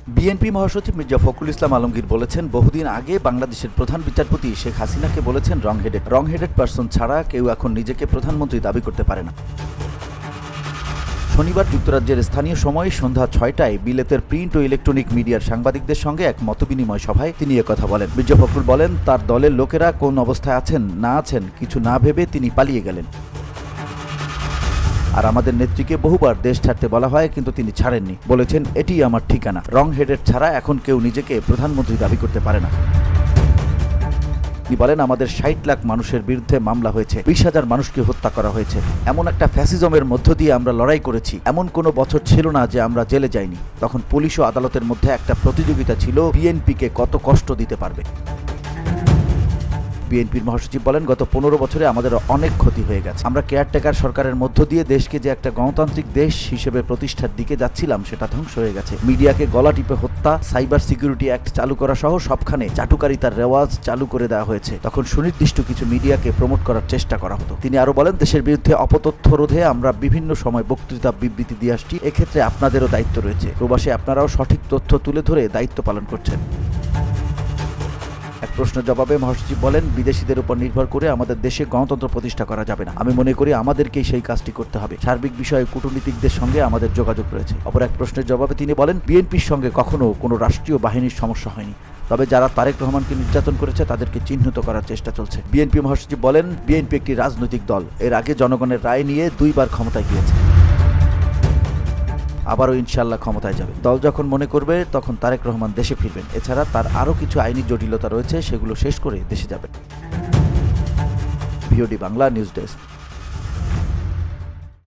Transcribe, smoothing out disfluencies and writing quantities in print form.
BNP মহাসচিব মির্জা ফখরুল ইসলাম আলমগীর বলেছেন, বহুদিন আগে বাংলাদেশের প্রধান বিচারপতি শেখ হাসিনাকে বলেছেন রং হেডেড পারসন ছাড়া কেউ এখন নিজেকে প্রধানমন্ত্রী দাবি করতে পারে না। শনিবার যুক্তরাজ্যের স্থানীয় সময় সন্ধ্যা ৬টায় বিলেতের প্রিন্ট ও ইলেকট্রনিক মিডিয়ার সাংবাদিকদের সঙ্গে এক মতবিনিময় সভায় তিনি একথা বলেন। মির্জা ফখরুল বলেন, তার দলের লোকেরা কোন অবস্থায় আছেন না আছেন কিছু না ভেবে তিনি পালিয়ে গেলেন। আর আমাদের নেত্রীকে বহুবার দেশ ছাড়তে বলা হয়, কিন্তু তিনি ছাড়েননি। বলেছেন, এটিই আমার ঠিকানা। রং হেডেড ছাড়া এখন কেউ নিজেকে প্রধানমন্ত্রী দাবি করতে পারে না। তিনি বলেন, আমাদের ৬০ লাখ মানুষের বিরুদ্ধে মামলা হয়েছে, ২০,০০০ মানুষকে হত্যা করা হয়েছে। এমন একটা ফ্যাসিজমের মধ্য দিয়ে আমরা লড়াই করেছি। এমন কোনো বছর ছিল না যে আমরা জেলে যাইনি। তখন পুলিশ ও আদালতের মধ্যে একটা প্রতিযোগিতা ছিল, বিএনপিকে কত কষ্ট দিতে পারবে। বিএনপির মহাসচিব বলেন, গত ১৫ বছরে আমাদের অনেক ক্ষতি হয়ে গেছে। আমরা কেয়ারটেকার সরকারের মধ্য দিয়ে দেশকে যে একটা গণতান্ত্রিক দেশ হিসেবে প্রতিষ্ঠার দিকে যাচ্ছিলাম সেটা ধ্বংস হয়ে গেছে। মিডিয়াকে গলা টিপে হত্যা, সাইবার সিকিউরিটি অ্যাক্ট চালু করা সহ সবখানে চাটুকারিতার রেওয়াজ চালু করে দেওয়া হয়েছে। তখন সুনির্দিষ্ট কিছু মিডিয়াকে প্রমোট করার চেষ্টা করা হতো। তিনি আরো বলেন, দেশের বিরুদ্ধে অপতথ্য রোধে আমরা বিভিন্ন সময় বক্তৃতা বিবৃতি দিয়ে আসছি। এক্ষেত্রে আপনাদেরও দায়িত্ব রয়েছে। প্রবাসে আপনারাও সঠিক তথ্য তুলে ধরে দায়িত্ব পালন করছেন। এক প্রশ্নের জবাবে মহাসচিব বলেন, বিদেশিদের উপর নির্ভর করে আমাদের দেশে গণতন্ত্র প্রতিষ্ঠা করা যাবে না। আমি মনে করি আমাদেরকেই সেই কাজটি করতে হবে। সার্বিক বিষয়ে কূটনীতিকদের সঙ্গে আমাদের যোগাযোগ রয়েছে। অপর এক প্রশ্নের জবাবে তিনি বলেন, বিএনপির সঙ্গে কখনো কোনো রাষ্ট্রীয় বাহিনীর সমস্যা হয়নি। তবে যারা তারেক রহমানকে নির্যাতন করেছে তাদেরকে চিহ্নিত করার চেষ্টা চলছে। বিএনপি মহাসচিব বলেন, বিএনপি একটি রাজনৈতিক দল। এর আগে জনগণের রায় নিয়ে 2 বার ক্ষমতায় গিয়েছে। আবারও ইনশাল্লাহ ক্ষমতায় যাবে। দল যখন মনে করবে তখন তারেক রহমান দেশে ফিরবেন। এছাড়া তার আরও কিছু আইনি জটিলতা রয়েছে, সেগুলো শেষ করে দেশে যাবেন। VOD Bangla news desk.